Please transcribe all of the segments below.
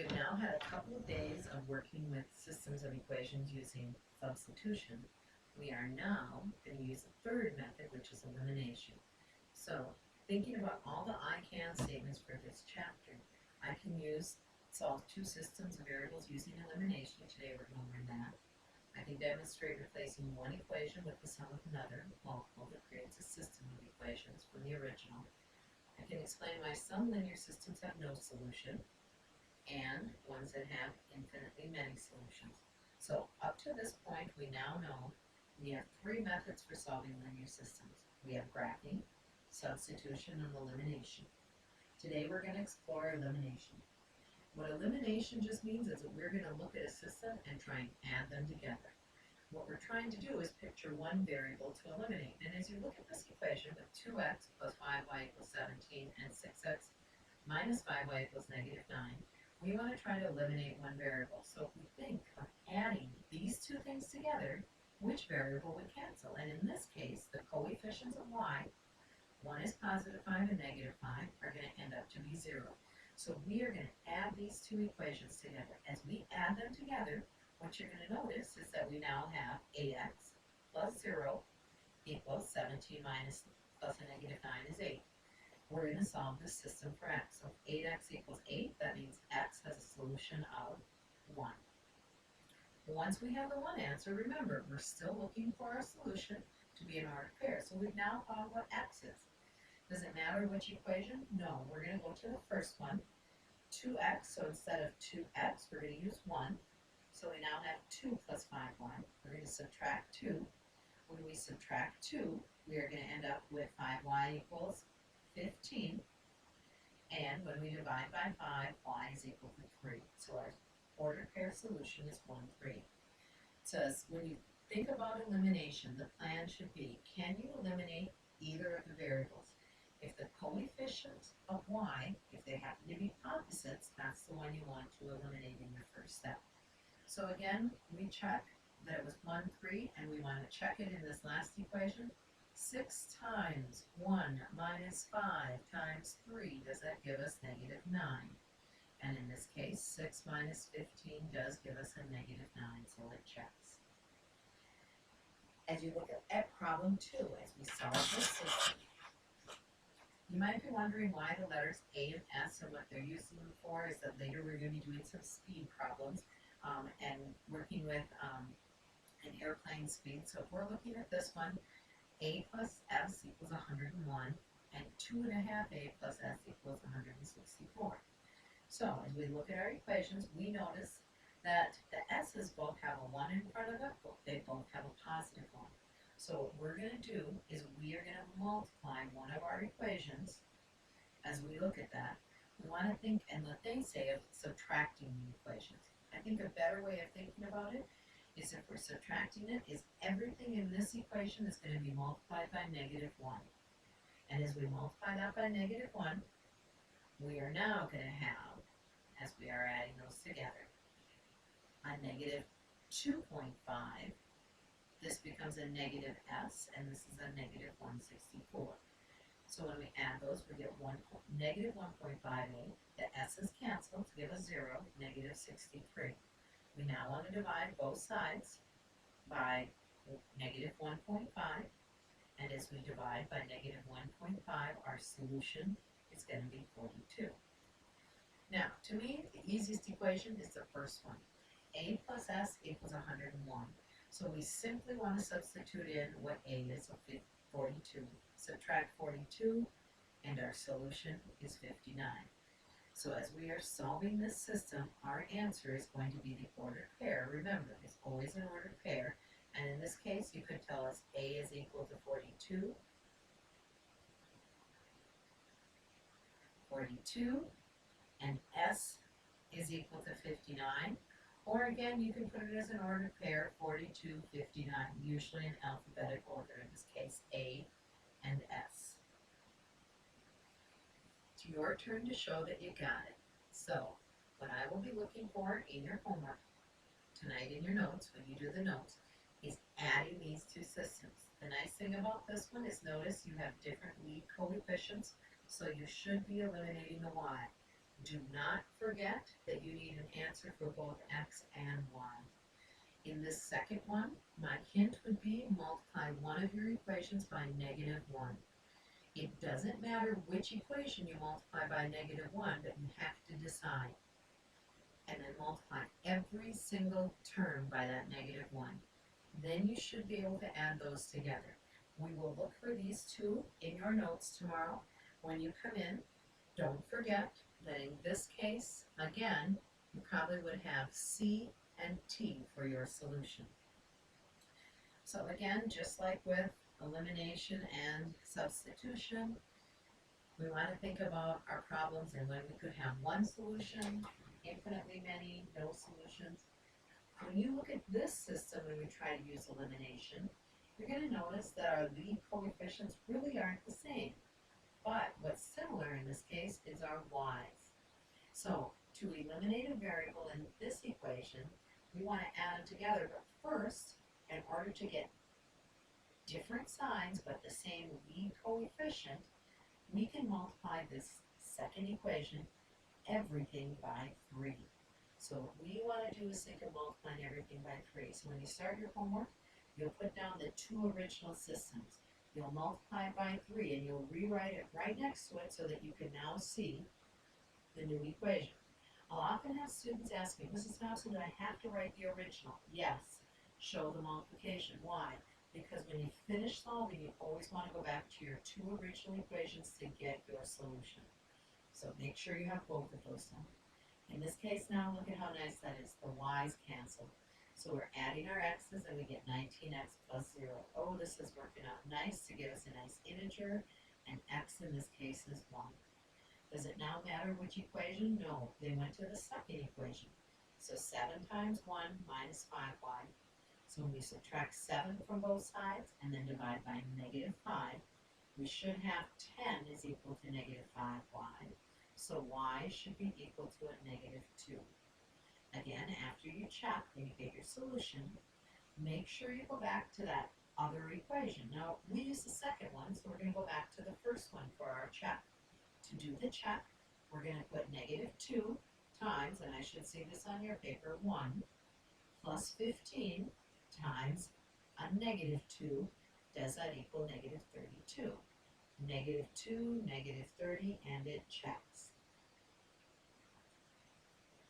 We've now had a couple of days of working with systems of equations using substitution. We are now going to use the third method, which is elimination. So, thinking about all the I can statements for this chapter, I can solve two systems of variables using elimination. Today we're going to learn that. I can demonstrate replacing one equation with the sum of another multiple that creates a system of equations from the original. I can explain why some linear systems have no solution and ones that have infinitely many solutions. So up to this point, we now know we have three methods for solving linear systems. We have graphing, substitution, and elimination. Today we're going to explore elimination. What elimination just means is that we're going to look at a system and try and add them together. What we're trying to do is picture one variable to eliminate. And as you look at this equation with 2x plus 5y equals 17 and 6x minus 5y equals negative 9, we want to try to eliminate one variable. So if we think of adding these two things together, which variable would cancel? And in this case, the coefficients of y, one is positive 5 and negative 5, are going to end up to be 0. So we are going to add these two equations together. As we add them together, what you're going to notice is that we now have 8x plus 0 equals 17 minus plus a negative 9 is 8. We're going to solve this system for x. So 8x equals 8, that means x has a solution of 1. Once we have the 1 answer, remember, we're still looking for our solution to be an ordered pair. So we've now found what x is. Does it matter which equation? No, we're going to go to the first one, 2x. So instead of 2x, we're going to use 1. So we now have 2 plus 5y. We're going to subtract 2. When we subtract 2, we are going to end up with 5y equals 15. And when we divide by 5, y is equal to 3. So our ordered pair solution is 1, 3. It says when you think about elimination, the plan should be, can you eliminate either of the variables? If the coefficients of y, if they happen to be opposites, that's the one you want to eliminate in your first step. So again, we check that it was 1, 3, and we want to check it in this last equation. 6 times 1 minus 5 times 3, does that give us negative 9? And in this case, 6 minus 15 does give us a negative 9, so it checks. As you look at problem 2, as we solve this system, you might be wondering why the letters A and S and what they're using them for is that later we're going to be doing some speed problems and working with an airplane speed. So if we're looking at this one, A plus S equals 101, and 2.5A plus S equals 164. So as we look at our equations, we notice that the S's both have a 1 in front of it, but they both have a positive 1. So what we're going to do is we are going to multiply one of our equations. As we look at that, we want to think, and what they say, of subtracting the equations. I think a better way of thinking about it is if we're subtracting it, is everything in this equation is going to be multiplied by negative 1. And as we multiply that by negative 1, we are now going to have, as we are adding those together, a negative 2.5. This becomes a negative s, and this is a negative 164. So when we add those, we get negative 1.58. The s's cancel to give us 0, negative 63. We now want to divide both sides by negative 1.5. And as we divide by negative 1.5, our solution is going to be 42. Now, to me, the easiest equation is the first one. A plus s equals 101. So we simply want to substitute in what A is, so 42. Subtract 42, and our solution is 59. So as we are solving this system, our answer is going to be the ordered pair. Remember, it's always an ordered pair. And in this case, you could tell us A is equal to 42, 42, and S is equal to 59. Or again, you can put it as an ordered pair, 42, 59, usually in alphabetical order, in this case, A and S. It's your turn to show that you got it. So, what I will be looking for in your homework tonight in your notes, when you do the notes, is adding these two systems. The nice thing about this one is notice you have different lead coefficients, so you should be eliminating the y. Do not forget that you need an answer for both x and y. In this second one, my hint would be multiply one of your equations by -1. It doesn't matter which equation you multiply by -1, but you have to decide. And then multiply every single term by that -1. Then you should be able to add those together. We will look for these two in your notes tomorrow when you come in. Don't forget that in this case, again, you probably would have C and T for your solution. So again, just like with elimination and substitution, we want to think about our problems and when we could have one solution, infinitely many, no solutions. When you look at this system and we try to use elimination, you're going to notice that our lead coefficients really aren't the same. But what's similar in this case is our y's. So to eliminate a variable in this equation, we want to add them together. But first, in order to get different signs but the same lead coefficient, we can multiply this second equation, everything by 3. So what we want to do is think of multiplying everything by 3. So when you start your homework, you'll put down the two original systems. You'll multiply it by 3 and you'll rewrite it right next to it so that you can now see the new equation. I'll often have students ask me, Mrs. Thompson, do I have to write the original? Yes. Show the multiplication. Why? Because when you finish solving, you always want to go back to your two original equations to get your solution. So make sure you have both of those done. In this case now, look at how nice that is. The y's cancel. So we're adding our x's and we get 19x plus 0. Oh, this is working out nice to give us a nice integer, and x in this case is 1. Does it now matter which equation? No, they went to the second equation. So 7 times 1 minus 5y. So when we subtract 7 from both sides and then divide by -5, we should have 10 is equal to -5y. So y should be equal to a -2. Again, after you check and you get your solution, make sure you go back to that other equation. Now, we use the second one, so we're going to go back to the first one for our check. To do the check, we're going to put -2 times, and I should see this on your paper, 1 plus 15 times a -2. Does that equal -32? -2, -30, and it checks.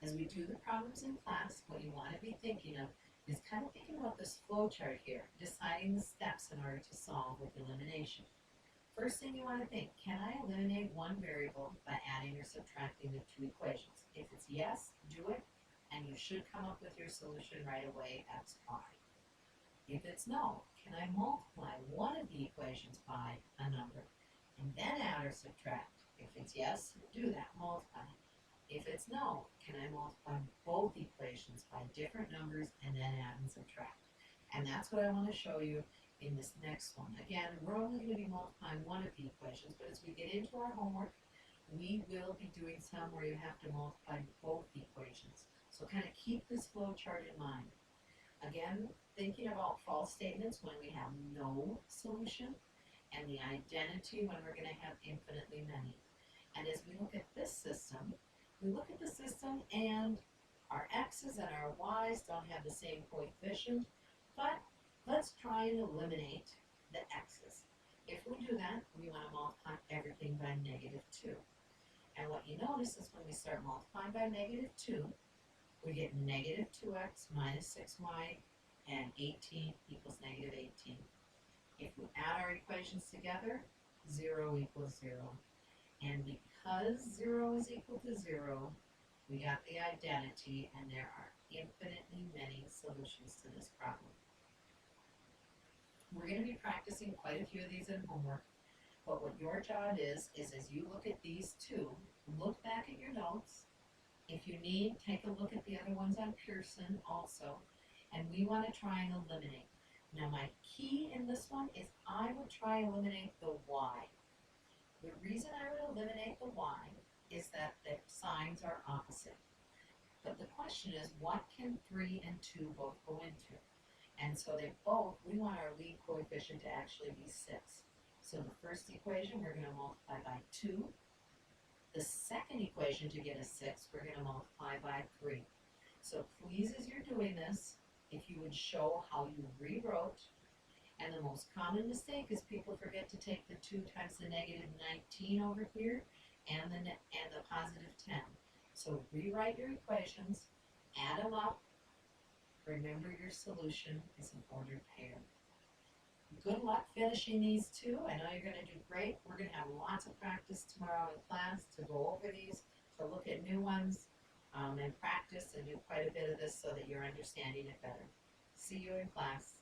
As we do the problems in class, what you want to be thinking of is kind of thinking about this flow chart here, deciding the steps in order to solve with elimination. First thing you want to think, can I eliminate one variable by adding or subtracting the two equations? If it's yes, do it, and you should come up with your solution right away, x, y. If it's no, can I multiply one of the equations by a number and then add or subtract? If it's yes, do that, multiply. If it's no, can I multiply both equations by different numbers and then add and subtract? And that's what I want to show you in this next one. Again, we're only going to be multiplying one of the equations, but as we get into our homework, we will be doing some where you have to multiply both equations. So kind of keep this flow chart in mind. Again, thinking about false statements when we have no solution, and the identity when we're going to have infinitely many. And as we look at this system, we look at the system and our x's and our y's don't have the same coefficient, but let's try and eliminate the x's. If we do that, we want to multiply everything by -2. And what you notice is when we start multiplying by -2, we get -2x minus 6y and 18 equals -18. If we add our equations together, 0 equals 0. And because 0 is equal to 0, we got the identity, and there are infinitely many solutions to this problem. We're going to be practicing quite a few of these in homework, but what your job is as you look at these two, look back at your notes. If you need, take a look at the other ones on Pearson also, and we want to try and eliminate. Now my key in this one is I would try and eliminate the y. The reason I would eliminate the y is that the signs are opposite. But the question is, what can 3 and 2 both go into? And so we want our lead coefficient to actually be 6. So the first equation, we're going to multiply by 2. The second equation to get a 6, we're going to multiply by 3. So please, as you're doing this, if you would show how you rewrote, and the most common mistake is people forget to take the 2 times the negative 19 over here and the positive 10. So rewrite your equations, add them up, remember your solution is an ordered pair. Good luck finishing these two. I know you're going to do great. We're going to have lots of practice tomorrow in class to go over these, to look at new ones, and practice and do quite a bit of this so that you're understanding it better. See you in class.